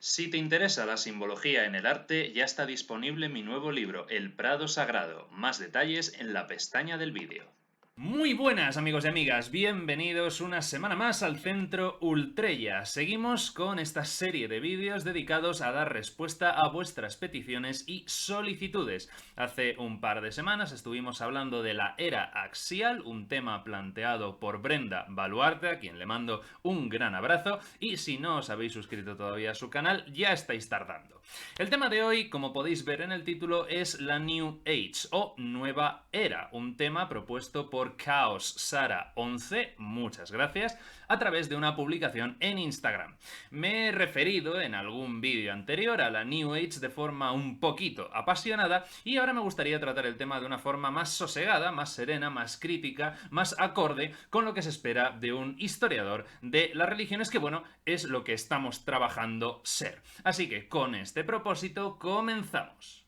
Si te interesa la simbología en el arte, ya está disponible mi nuevo libro, El Prado Sagrado. Más detalles en la pestaña del vídeo. Muy buenas amigos y amigas, bienvenidos una semana más al Centro Ultrella. Seguimos con esta serie de vídeos dedicados a dar respuesta a vuestras peticiones y solicitudes. Hace un par de semanas estuvimos hablando de la era axial, un tema planteado por Brenda Baluarte, a quien le mando un gran abrazo, y si no os habéis suscrito todavía a su canal, ya estáis tardando. El tema de hoy, como podéis ver en el título, es la New Age o Nueva Era, un tema propuesto por Chaos Sara 11, muchas gracias, a través de una publicación en Instagram. Me he referido en algún vídeo anterior a la New Age de forma un poquito apasionada y ahora me gustaría tratar el tema de una forma más sosegada, más serena, más crítica, más acorde con lo que se espera de un historiador de las religiones, que bueno, es lo que estamos trabajando ser. Así que con este propósito comenzamos.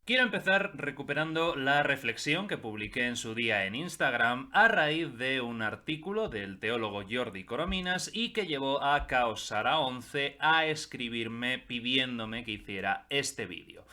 Quiero empezar recuperando la reflexión que publiqué en su día en Instagram a raíz de un artículo del teólogo Jordi Corominas y que llevó a Caosara11 a escribirme pidiéndome que hiciera este vídeo.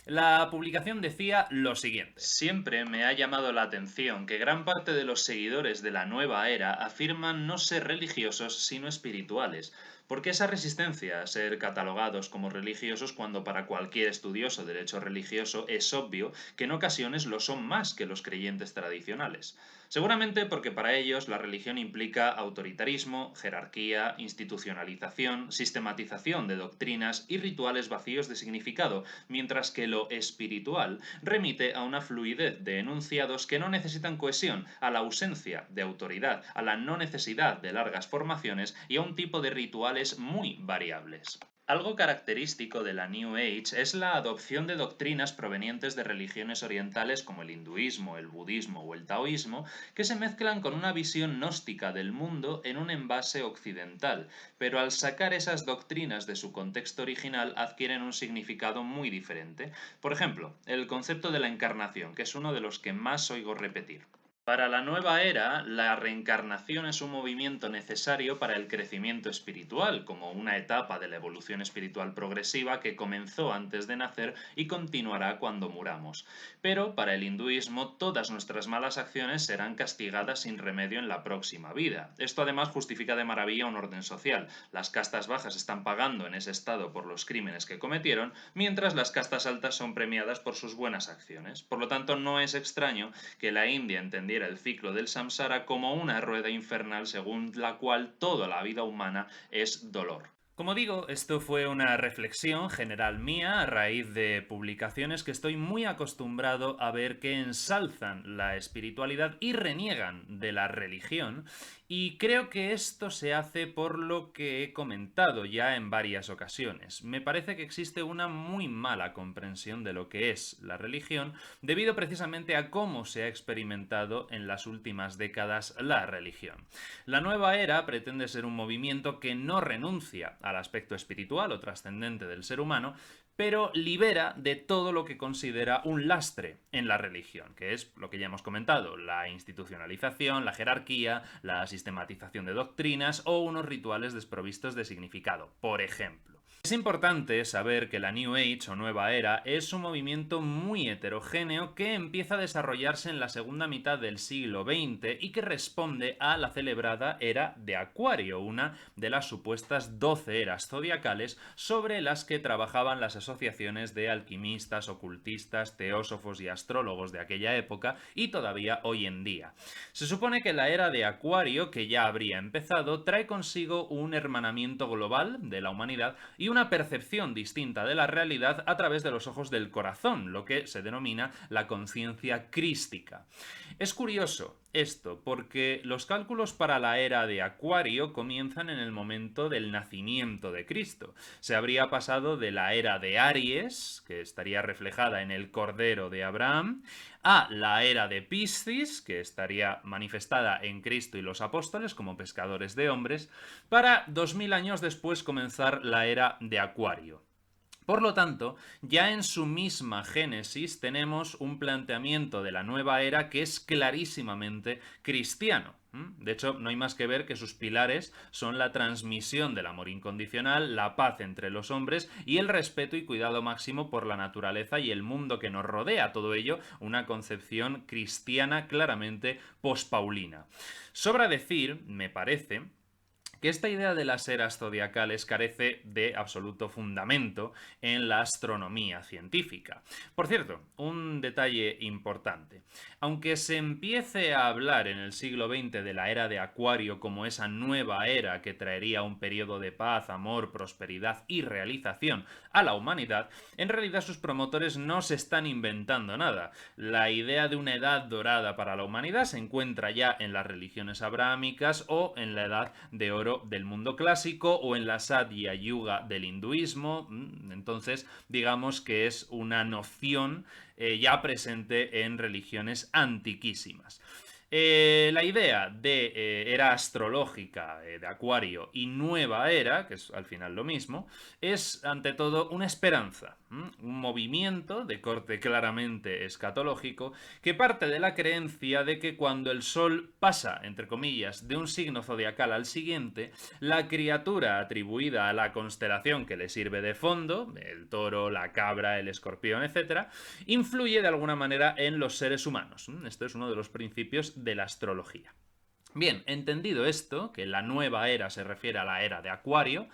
La publicación decía lo siguiente. Siempre me ha llamado la atención que gran parte de los seguidores de la nueva era afirman no ser religiosos sino espirituales. ¿Por qué esa resistencia a ser catalogados como religiosos cuando para cualquier estudioso del hecho religioso es obvio que en ocasiones lo son más que los creyentes tradicionales? Seguramente porque para ellos la religión implica autoritarismo, jerarquía, institucionalización, sistematización de doctrinas y rituales vacíos de significado, mientras que lo espiritual remite a una fluidez de enunciados que no necesitan cohesión, a la ausencia de autoridad, a la no necesidad de largas formaciones y a un tipo de rituales muy variables. Algo característico de la New Age es la adopción de doctrinas provenientes de religiones orientales como el hinduismo, el budismo o el taoísmo, que se mezclan con una visión gnóstica del mundo en un envase occidental, pero al sacar esas doctrinas de su contexto original adquieren un significado muy diferente. Por ejemplo, el concepto de la encarnación, que es uno de los que más oigo repetir. Para la nueva era, la reencarnación es un movimiento necesario para el crecimiento espiritual, como una etapa de la evolución espiritual progresiva que comenzó antes de nacer y continuará cuando muramos. Pero para el hinduismo, todas nuestras malas acciones serán castigadas sin remedio en la próxima vida. Esto además justifica de maravilla un orden social. Las castas bajas están pagando en ese estado por los crímenes que cometieron, mientras las castas altas son premiadas por sus buenas acciones. Por lo tanto, no es extraño que la India entendiera el ciclo del samsara como una rueda infernal según la cual toda la vida humana es dolor. Como digo, esto fue una reflexión general mía a raíz de publicaciones que estoy muy acostumbrado a ver que ensalzan la espiritualidad y reniegan de la religión, y creo que esto se hace por lo que he comentado ya en varias ocasiones. Me parece que existe una muy mala comprensión de lo que es la religión debido precisamente a cómo se ha experimentado en las últimas décadas la religión. La nueva era pretende ser un movimiento que no renuncia al aspecto espiritual o trascendente del ser humano, pero libera de todo lo que considera un lastre en la religión, que es lo que ya hemos comentado, la institucionalización, la jerarquía, la sistematización de doctrinas o unos rituales desprovistos de significado, por ejemplo. Es importante saber que la New Age o Nueva Era es un movimiento muy heterogéneo que empieza a desarrollarse en la segunda mitad del siglo XX y que responde a la celebrada Era de Acuario, una de las supuestas 12 eras zodiacales sobre las que trabajaban las asociaciones de alquimistas, ocultistas, teósofos y astrólogos de aquella época y todavía hoy en día. Se supone que la Era de Acuario, que ya habría empezado, trae consigo un hermanamiento global de la humanidad y una percepción distinta de la realidad a través de los ojos del corazón, lo que se denomina la conciencia crística. Es curioso esto, porque los cálculos para la era de Acuario comienzan en el momento del nacimiento de Cristo. Se habría pasado de la era de Aries, que estaría reflejada en el Cordero de Abraham, a la era de Piscis, que estaría manifestada en Cristo y los apóstoles como pescadores de hombres, para 2000 años después comenzar la era de Acuario. Por lo tanto, ya en su misma génesis tenemos un planteamiento de la nueva era que es clarísimamente cristiano. De hecho, no hay más que ver que sus pilares son la transmisión del amor incondicional, la paz entre los hombres y el respeto y cuidado máximo por la naturaleza y el mundo que nos rodea. Todo ello, una concepción cristiana claramente pospaulina. Sobra decir, me parece, que esta idea de las eras zodiacales carece de absoluto fundamento en la astronomía científica. Por cierto, un detalle importante. Aunque se empiece a hablar en el siglo XX de la era de Acuario como esa nueva era que traería un periodo de paz, amor, prosperidad y realización a la humanidad, en realidad sus promotores no se están inventando nada. La idea de una edad dorada para la humanidad se encuentra ya en las religiones abrahámicas o en la edad de oro del mundo clásico o en la Satya Yuga del hinduismo. Entonces, digamos que es una noción ya presente en religiones antiquísimas. La idea de era astrológica de Acuario y nueva era, que es al final lo mismo, es ante todo una esperanza, un movimiento de corte claramente escatológico que parte de la creencia de que cuando el Sol pasa, entre comillas, de un signo zodiacal al siguiente, la criatura atribuida a la constelación que le sirve de fondo, el toro, la cabra, el escorpión, etc., influye de alguna manera en los seres humanos. Esto es uno de los principios de la astrología. Bien, entendido esto, que la nueva era se refiere a la era de Acuario,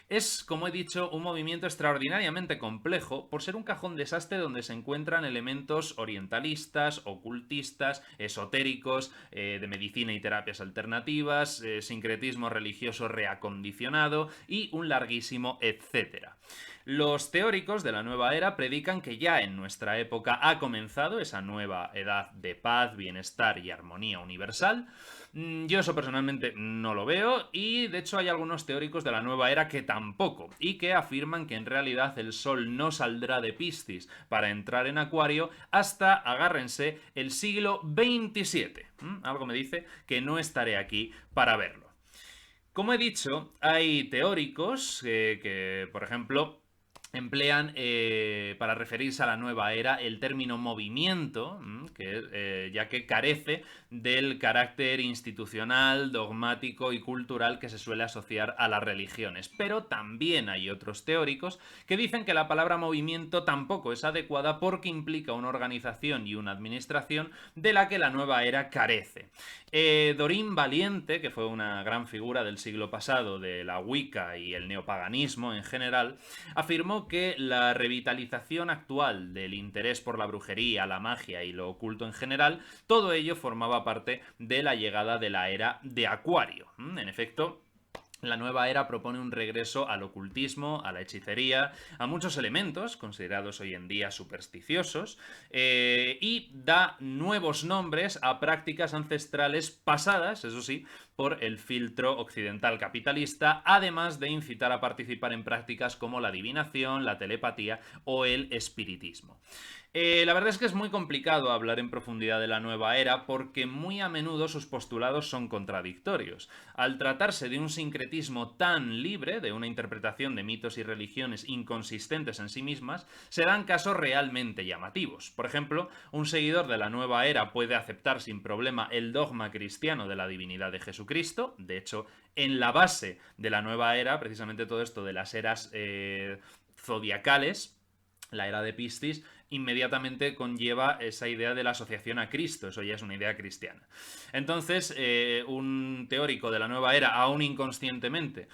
es, como he dicho, un movimiento extraordinariamente complejo por ser un cajón desastre donde se encuentran elementos orientalistas, ocultistas, esotéricos, de medicina y terapias alternativas, sincretismo religioso reacondicionado y un larguísimo etcétera. Los teóricos de la nueva era predican que ya en nuestra época ha comenzado esa nueva edad de paz, bienestar y armonía universal. Yo eso personalmente no lo veo y de hecho hay algunos teóricos de la nueva era que tampoco y que afirman que en realidad el Sol no saldrá de Piscis para entrar en Acuario hasta, agárrense, el siglo XXVII. Algo me dice que no estaré aquí para verlo. Como he dicho, hay teóricos que por ejemplo, emplean para referirse a la nueva era el término movimiento, ya que carece del carácter institucional, dogmático y cultural que se suele asociar a las religiones. Pero también hay otros teóricos que dicen que la palabra movimiento tampoco es adecuada porque implica una organización y una administración de la que la nueva era carece. Dorín Valiente, que fue una gran figura del siglo pasado de la Wicca y el neopaganismo en general, afirmó que la revitalización actual del interés por la brujería, la magia y lo oculto en general, todo ello formaba parte de la llegada de la era de Acuario. En efecto, la nueva era propone un regreso al ocultismo, a la hechicería, a muchos elementos considerados hoy en día supersticiosos y da nuevos nombres a prácticas ancestrales pasadas, eso sí, por el filtro occidental capitalista, además de incitar a participar en prácticas como la adivinación, la telepatía o el espiritismo. La verdad es que es muy complicado hablar en profundidad de la nueva era porque muy a menudo sus postulados son contradictorios. Al tratarse de un sincretismo tan libre, de una interpretación de mitos y religiones inconsistentes en sí mismas, se dan casos realmente llamativos. Por ejemplo, un seguidor de la nueva era puede aceptar sin problema el dogma cristiano de la divinidad de Jesucristo. De hecho, en la base de la nueva era, precisamente todo esto de las eras zodiacales, la era de Piscis, inmediatamente conlleva esa idea de la asociación a Cristo, eso ya es una idea cristiana. Entonces, un teórico de la nueva era, aún inconscientemente,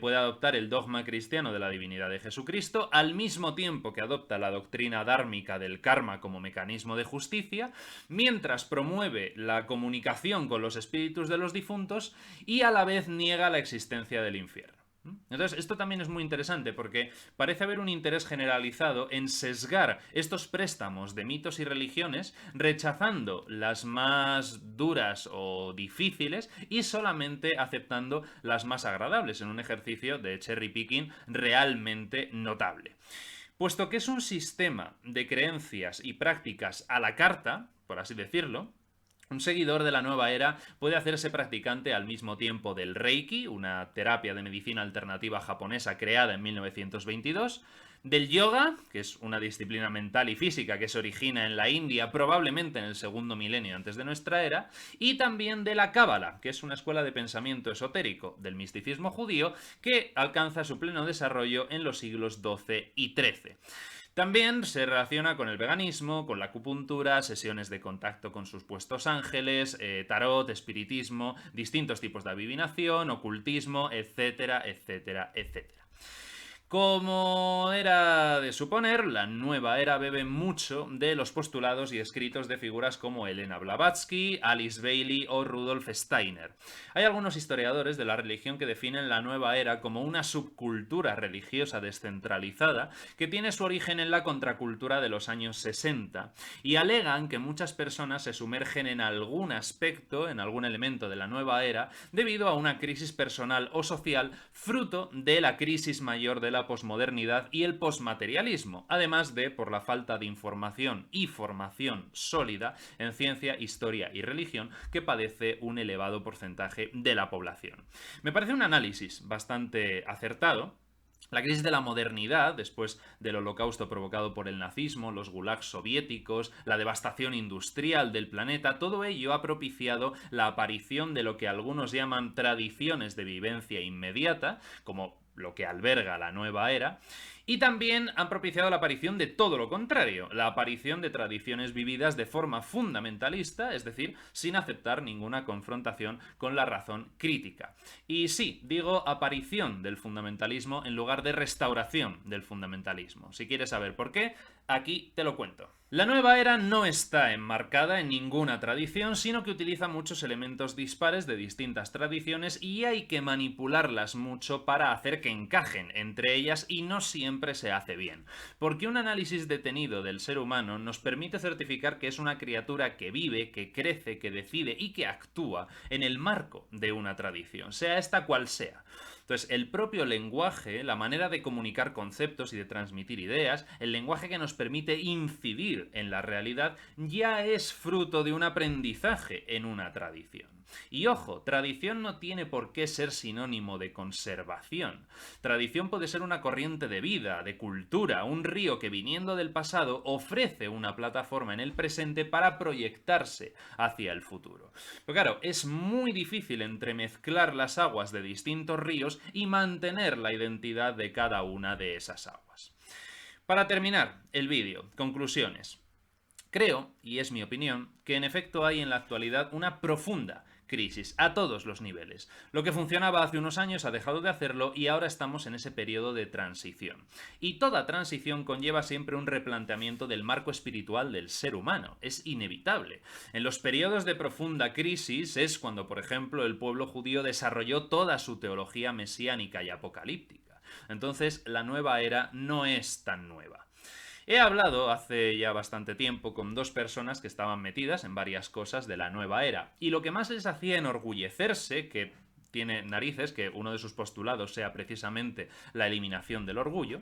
puede adoptar el dogma cristiano de la divinidad de Jesucristo, al mismo tiempo que adopta la doctrina dármica del karma como mecanismo de justicia, mientras promueve la comunicación con los espíritus de los difuntos y a la vez niega la existencia del infierno. Entonces, esto también es muy interesante porque parece haber un interés generalizado en sesgar estos préstamos de mitos y religiones, rechazando las más duras o difíciles y solamente aceptando las más agradables, en un ejercicio de cherry picking realmente notable. Puesto que es un sistema de creencias y prácticas a la carta, por así decirlo, un seguidor de la nueva era puede hacerse practicante al mismo tiempo del Reiki, una terapia de medicina alternativa japonesa creada en 1922, del yoga, que es una disciplina mental y física que se origina en la India probablemente en el segundo milenio antes de nuestra era, y también de la Cábala, que es una escuela de pensamiento esotérico del misticismo judío que alcanza su pleno desarrollo en los siglos XII y XIII. También se relaciona con el veganismo, con la acupuntura, sesiones de contacto con supuestos ángeles, tarot, espiritismo, distintos tipos de adivinación, ocultismo, etcétera, etcétera, etcétera. Como era de suponer, la nueva era bebe mucho de los postulados y escritos de figuras como Elena Blavatsky, Alice Bailey o Rudolf Steiner. Hay algunos historiadores de la religión que definen la nueva era como una subcultura religiosa descentralizada que tiene su origen en la contracultura de los años 60 y alegan que muchas personas se sumergen en algún aspecto, en algún elemento de la nueva era, debido a una crisis personal o social fruto de la crisis mayor de la posmodernidad y el posmaterialismo, además de por la falta de información y formación sólida en ciencia, historia y religión que padece un elevado porcentaje de la población. Me parece un análisis bastante acertado. La crisis de la modernidad, después del holocausto provocado por el nazismo, los gulags soviéticos, la devastación industrial del planeta, todo ello ha propiciado la aparición de lo que algunos llaman tradiciones de vivencia inmediata, como lo que alberga la nueva era, y también han propiciado la aparición de todo lo contrario, la aparición de tradiciones vividas de forma fundamentalista, es decir, sin aceptar ninguna confrontación con la razón crítica. Y sí, digo aparición del fundamentalismo en lugar de restauración del fundamentalismo. Si quieres saber por qué, aquí te lo cuento. La nueva era no está enmarcada en ninguna tradición, sino que utiliza muchos elementos dispares de distintas tradiciones y hay que manipularlas mucho para hacer que encajen entre ellas y no siempre se hace bien. Porque un análisis detenido del ser humano nos permite certificar que es una criatura que vive, que crece, que decide y que actúa en el marco de una tradición, sea esta cual sea. Entonces, el propio lenguaje, la manera de comunicar conceptos y de transmitir ideas, el lenguaje que nos permite incidir en la realidad, ya es fruto de un aprendizaje en una tradición. Y ojo, tradición no tiene por qué ser sinónimo de conservación. Tradición puede ser una corriente de vida, de cultura, un río que viniendo del pasado ofrece una plataforma en el presente para proyectarse hacia el futuro. Pero claro, es muy difícil entremezclar las aguas de distintos ríos y mantener la identidad de cada una de esas aguas. Para terminar el vídeo, conclusiones. Creo, y es mi opinión, que en efecto hay en la actualidad una profunda crisis a todos los niveles. Lo que funcionaba hace unos años ha dejado de hacerlo y ahora estamos en ese periodo de transición. Y toda transición conlleva siempre un replanteamiento del marco espiritual del ser humano. Es inevitable. En los periodos de profunda crisis es cuando, por ejemplo, el pueblo judío desarrolló toda su teología mesiánica y apocalíptica. Entonces, la nueva era no es tan nueva. He hablado hace ya bastante tiempo con dos personas que estaban metidas en varias cosas de la nueva era, y lo que más les hacía enorgullecerse, que tiene narices que uno de sus postulados sea precisamente la eliminación del orgullo,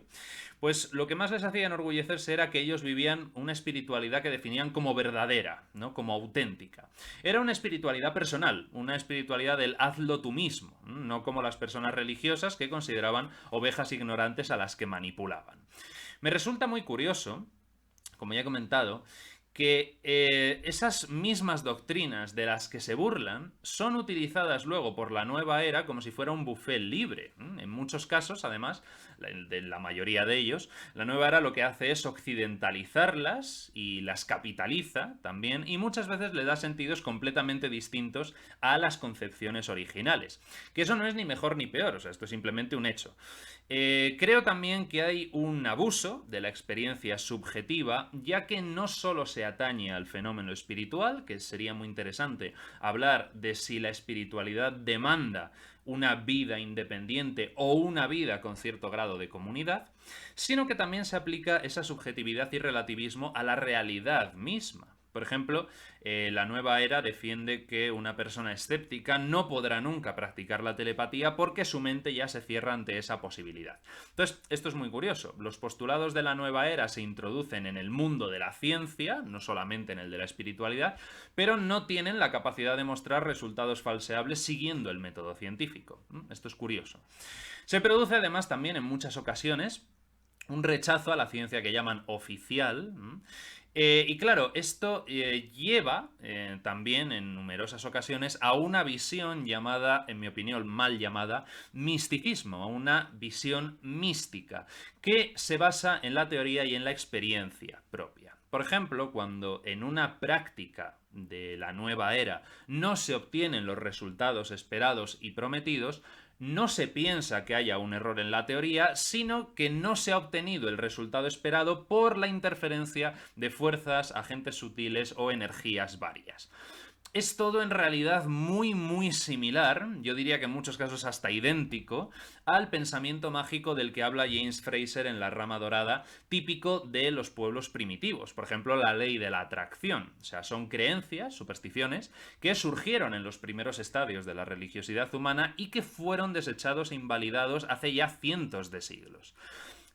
pues lo que más les hacía enorgullecerse era que ellos vivían una espiritualidad que definían como verdadera, ¿no? Como auténtica. Era una espiritualidad personal, una espiritualidad del hazlo tú mismo, no como las personas religiosas que consideraban ovejas ignorantes a las que manipulaban. Me resulta muy curioso, como ya he comentado, que esas mismas doctrinas de las que se burlan son utilizadas luego por la nueva era como si fuera un buffet libre. En muchos casos, además, de la mayoría de ellos, la nueva era lo que hace es occidentalizarlas y las capitaliza también y muchas veces le da sentidos completamente distintos a las concepciones originales. Que eso no es ni mejor ni peor, o sea, esto es simplemente un hecho. Creo también que hay un abuso de la experiencia subjetiva, ya que no solo se atañe al fenómeno espiritual, que sería muy interesante hablar de si la espiritualidad demanda una vida independiente o una vida con cierto grado de comunidad, sino que también se aplica esa subjetividad y relativismo a la realidad misma. Por ejemplo, la nueva era defiende que una persona escéptica no podrá nunca practicar la telepatía porque su mente ya se cierra ante esa posibilidad. Entonces, esto es muy curioso. Los postulados de la nueva era se introducen en el mundo de la ciencia, no solamente en el de la espiritualidad, pero no tienen la capacidad de mostrar resultados falseables siguiendo el método científico. Esto es curioso. Se produce además también en muchas ocasiones un rechazo a la ciencia que llaman oficial. Y claro, esto lleva también en numerosas ocasiones a una visión llamada, en mi opinión, mal llamada, misticismo, a una visión mística, que se basa en la teoría y en la experiencia propia. Por ejemplo, cuando en una práctica de la nueva era no se obtienen los resultados esperados y prometidos, no se piensa que haya un error en la teoría, sino que no se ha obtenido el resultado esperado por la interferencia de fuerzas, agentes sutiles o energías varias. Es todo en realidad muy similar, yo diría que en muchos casos hasta idéntico, al pensamiento mágico del que habla James Fraser en La Rama Dorada, típico de los pueblos primitivos. Por ejemplo, la ley de la atracción. O sea, son creencias, supersticiones, que surgieron en los primeros estadios de la religiosidad humana y que fueron desechados e invalidados hace ya cientos de siglos.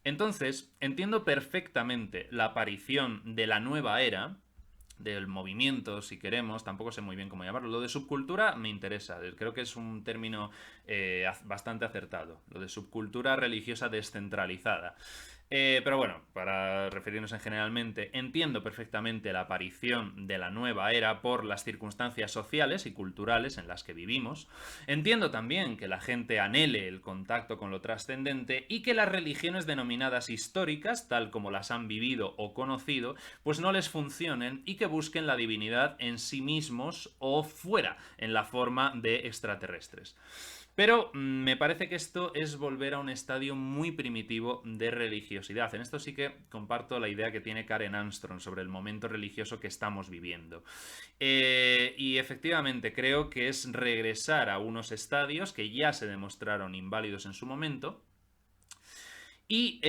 Entonces, entiendo perfectamente la aparición de la nueva era, del movimiento, si queremos, tampoco sé muy bien cómo llamarlo. Lo de subcultura me interesa, creo que es un término bastante acertado, lo de subcultura religiosa descentralizada. Pero bueno, para referirnos en generalmente, entiendo perfectamente la aparición de la nueva era por las circunstancias sociales y culturales en las que vivimos. Entiendo también que la gente anhele el contacto con lo trascendente y que las religiones denominadas históricas, tal como las han vivido o conocido, pues no les funcionen y que busquen la divinidad en sí mismos o fuera, en la forma de extraterrestres. Pero me parece que esto es volver a un estadio muy primitivo de religiosidad. En esto sí que comparto la idea que tiene Karen Armstrong sobre el momento religioso que estamos viviendo. Y efectivamente creo que es regresar a unos estadios que ya se demostraron inválidos en su momento. Y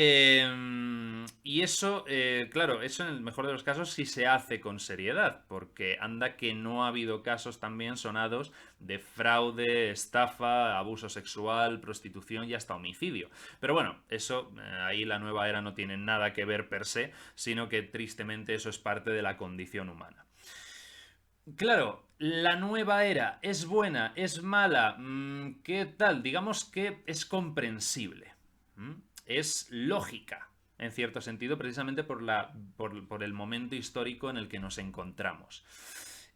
eso, claro, eso en el mejor de los casos sí se hace con seriedad, porque anda que no ha habido casos también sonados de fraude, estafa, abuso sexual, prostitución y hasta homicidio. Pero bueno, eso ahí la nueva era no tiene nada que ver per se, sino que tristemente eso es parte de la condición humana. Claro, la nueva era es buena, es mala, ¿qué tal? Digamos que es comprensible. Es lógica, en cierto sentido, precisamente por el momento histórico en el que nos encontramos.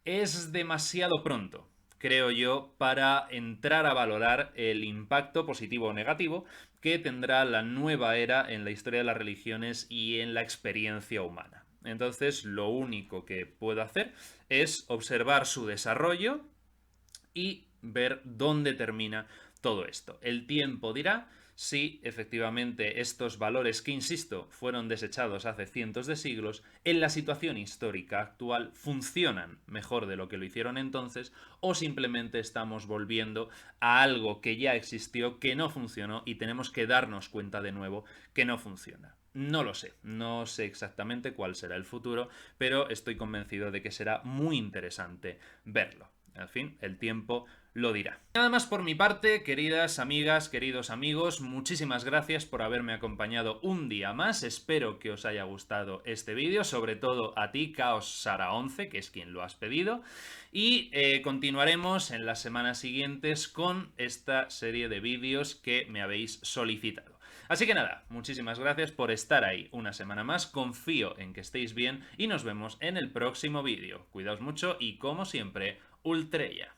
Es demasiado pronto, creo yo, para entrar a valorar el impacto positivo o negativo que tendrá la nueva era en la historia de las religiones y en la experiencia humana. Entonces, lo único que puedo hacer es observar su desarrollo y ver dónde termina todo esto. El tiempo dirá si efectivamente estos valores que, insisto, fueron desechados hace cientos de siglos, en la situación histórica actual funcionan mejor de lo que lo hicieron entonces, o simplemente estamos volviendo a algo que ya existió, que no funcionó y tenemos que darnos cuenta de nuevo que no funciona. No lo sé, no sé exactamente cuál será el futuro, pero estoy convencido de que será muy interesante verlo. En fin, el tiempo lo dirá. Nada más por mi parte, queridas amigas, queridos amigos, muchísimas gracias por haberme acompañado un día más. Espero que os haya gustado este vídeo, sobre todo a ti, Chaos Sara 11, que es quien lo has pedido. Y continuaremos en las semanas siguientes con esta serie de vídeos que me habéis solicitado. Así que nada, muchísimas gracias por estar ahí una semana más, confío en que estéis bien y nos vemos en el próximo vídeo. Cuidaos mucho y como siempre, Ultrella.